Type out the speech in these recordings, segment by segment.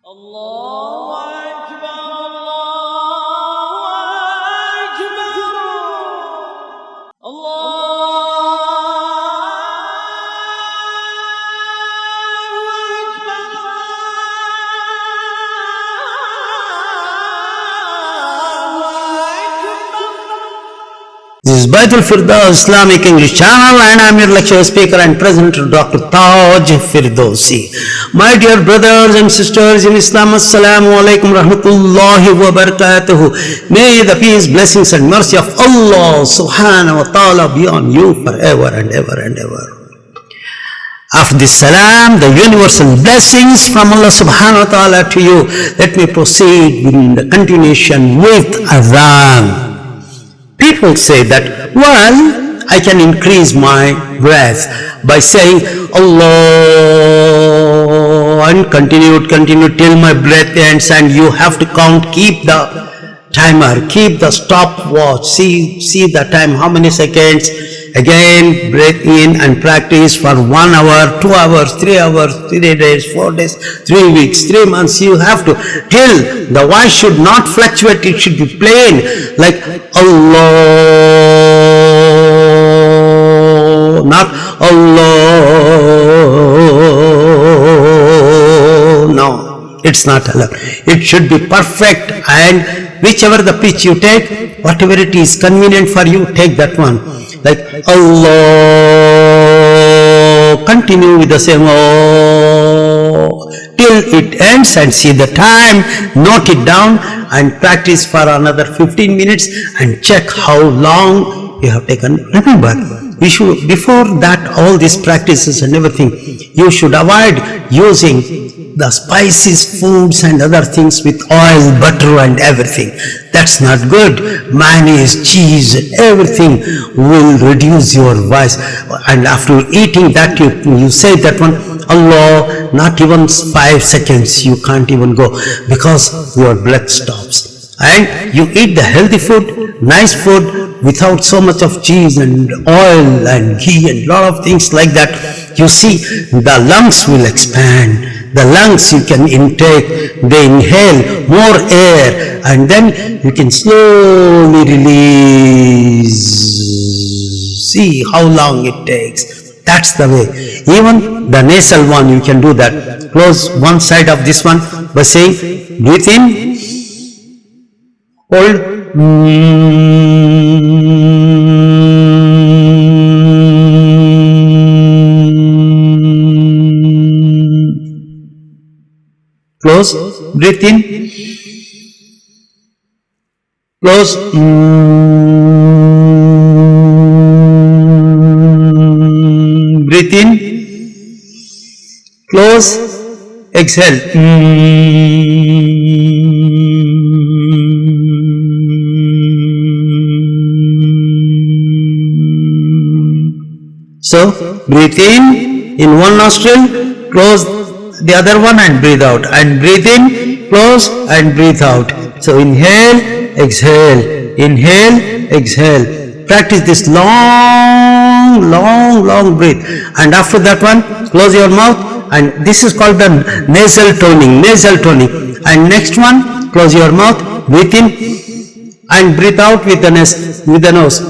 Allahu Akbar, Allahu Akbar, This is Baitul Firdaus Islamic English channel and I am your lecture speaker and presenter Dr. Taj Firdausi. My dear brothers and sisters in Islam, Assalamu alaikum rahmatullahi wa barakatuhu. May the peace, blessings and mercy of Allah subhanahu wa ta'ala be on you forever and ever and ever. After this salam, the universal blessings from Allah subhanahu wa ta'ala to you, let me proceed in the continuation with Adhan. People say that, well, I can increase my breath by saying Allah and continue till my breath ends, and you have to count, keep the timer, keep the stopwatch, see the time, how many seconds. Again, breathe in and practice for 1 hour, 2 hours, 3 hours, 3 days, 4 days, 3 weeks, 3 months. You have to, till the voice should not fluctuate, it should be plain, like Allah, not Allah. No, it's not Allah. It should be perfect, and whichever the pitch you take, whatever it is convenient for you, take that one. Like Allah, continue with the same Allah till it ends and see the time, note it down and practice for another 15 minutes and check how long you have taken. Remember, we should, before that, all these practices and everything, you should avoid using the spices, foods and other things with oil, butter and everything. That's not good. Mayonnaise, cheese, everything will reduce your voice. And after eating that, you say that one, Allah, not even 5 seconds, you can't even go because your breath stops. And you eat the healthy food, nice food, without so much of cheese and oil and ghee and lot of things like that. You see, the lungs will expand. The lungs you can intake, they inhale more air and then you can slowly release. See how long it takes. That's the way. Even the nasal one, you can do that. Close one side of this one by saying, breathe in, hold, close, breathe in, close, breathe in, close, exhale. So, breathe in one nostril, close the other one and breathe out, and breathe in, close and breathe out. So inhale, exhale, inhale, exhale. Practice this long breath, and after that one, close your mouth, and this is called the nasal toning, and next one, close your mouth, breathe in and breathe out with the nose.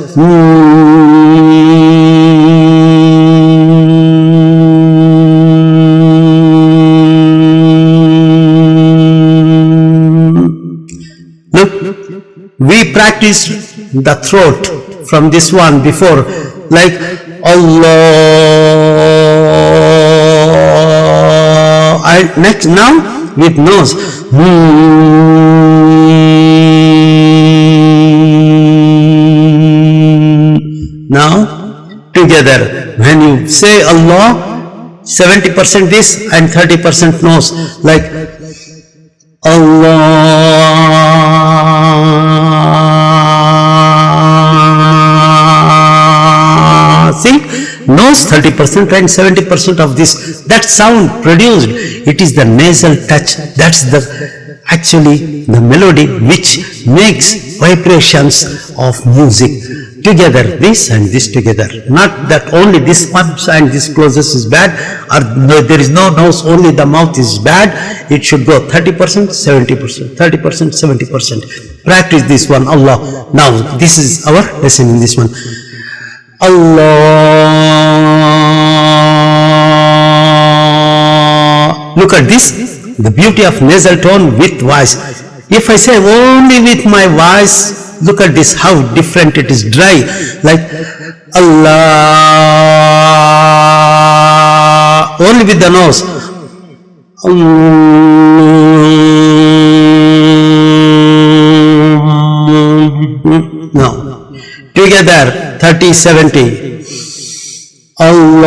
We practiced the throat from this one before, like Allah, and next now with nose. Now together, when you say Allah, 70% this and 30% nose, like Allah. See, nose 30% and 70% of this, that sound produced, it is the nasal touch. That's the actually the melody which makes vibrations of music. Together, this and this together. Not that only this much and this closest is bad, or no, there is no nose, only the mouth is bad. It should go 30%, 70%, 30%, 70%. Practice this one, Allah. Now, this is our lesson in this one. Allah. Look at this, the beauty of nasal tone with voice. If I say only with my voice, look at this, how different it is, dry, like Allah, only with the nose. No, together, 30, 70. Allah,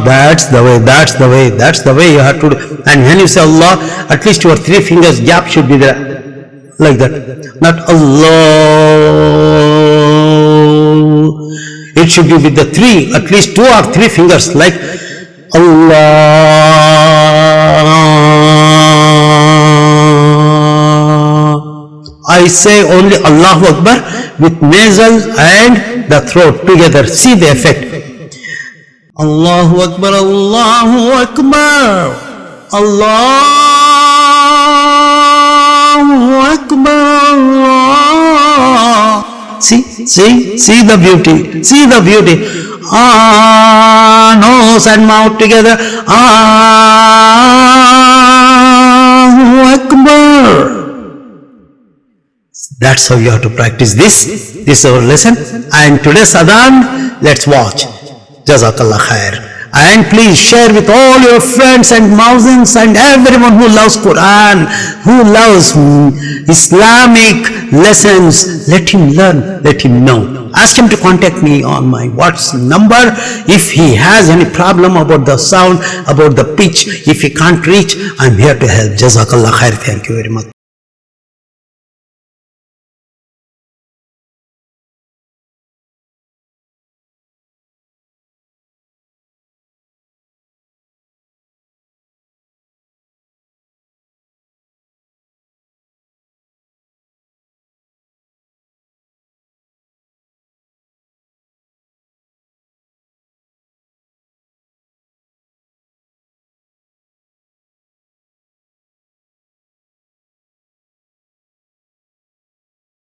that's the way, that's the way, that's the way you have to do. And when you say Allah, at least your 3 fingers gap should be there, like that. Not Allah. It should be with the 3, at least 2 or 3 fingers, like Allah. I say only Allahu Akbar with nasal and the throat together. See the effect. Allahu Akbar, Allahu Akbar, Allahu Akbar, Allah. See the beauty, see the beauty. Nose and mouth together. Allahu Akbar. That's how you have to practice this. This is our lesson. And today's Adhan, let's watch. Jazakallah khair. And please share with all your friends and muazzins and everyone who loves Quran, who loves Islamic lessons. Let him learn, let him know. Ask him to contact me on my WhatsApp number if he has any problem about the sound, about the pitch. If he can't reach, I'm here to help. Jazakallah khair. Thank you very much.